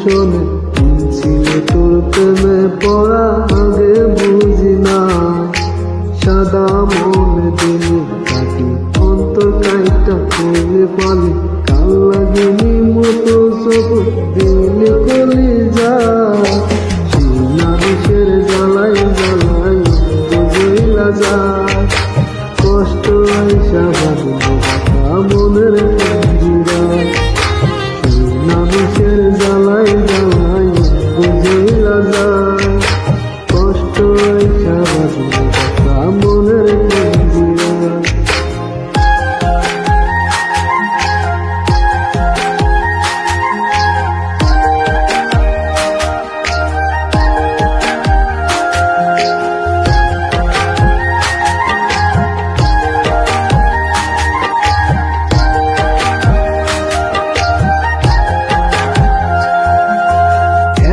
শোনে ছিল তোর প্রেমে পড়া আগে বুঝি না সাদা মনে দিনে কাটি অন্তর কাইটা খুলে পালি কাল লাগেনি মতো সব দিন কলি যা নাবিশের জ্বালাই জ্বালাই বুঝইলা যা কষ্ট আইসা বাঁধা মনের পিঞ্জিরা নাবিশের জ্বালাই জ্বালাই বুঝইলা যা কষ্ট আইসা বাঁধা মনের পিঞ্জিরা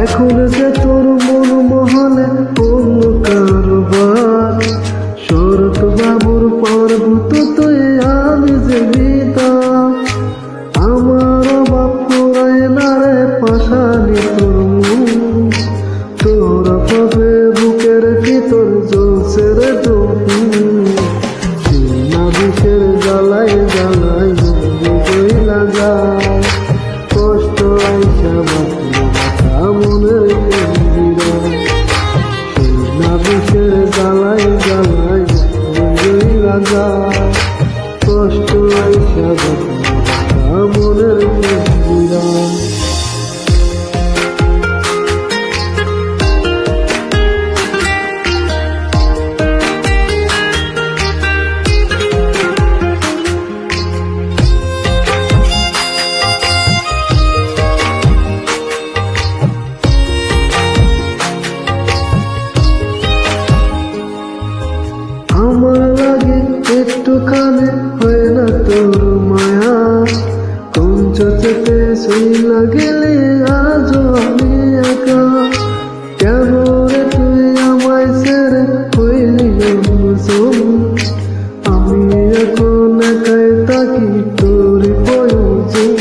এখন যে তোর মন মহলে অন্য কারবার শরৎ বাবুর পর্বত তুই আমি যে বিতা আমার বাপ পুরায় না রে পাশানি তোর পাবে বুকের ভিতর জ্বলছে রে নাবিশের জ্বালাই জ্বালাই বুঝইলা যায় কষ্ট আইসা মনের পিঞ্জিরা নাবিশের জ্বালাই জ্বালাই বুঝইলা যায় কষ্ট আইসা মনের পিঞ্জিরা আমার লাগে একটুখানি হয় না তোর মায়া কঞ্চ চেপে শুইলা গেলে আজ আমি একা কেন রে তুই আমায় ছেড়ে হইলি আমি এখন একাই থাকি তোর প্রয়োজন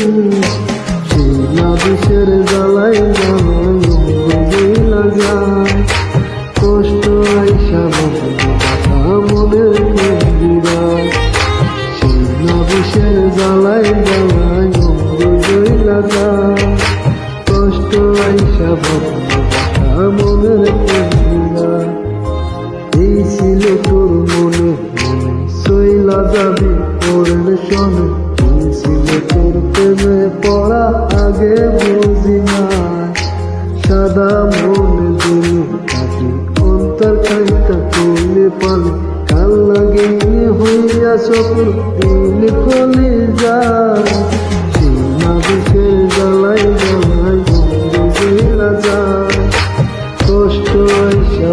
সেই নাবিশের জ্বালাই জ্বালাই বুঝইলা যায় কষ্ট আইসা মনের পিঞ্জিরা সেই নাবিশের জ্বালাই জ্বালাই বুঝইলা যায় কষ্ট আইসা মনের পিঞ্জিরা এই ছিল তোর মনে সইলা যাবি পড়ল শোনে এই ছিল তোর প্রেমে পড়া আগে বুঝি না সাদা মনে দিলে কাটি অন্তর কাইটা খুলে পালে কাল লাগে হইয়া সকল দিন কলি যায় সেই নাবিশের জ্বালাই জ্বালাই বুঝইলা যায় কষ্ট আইসা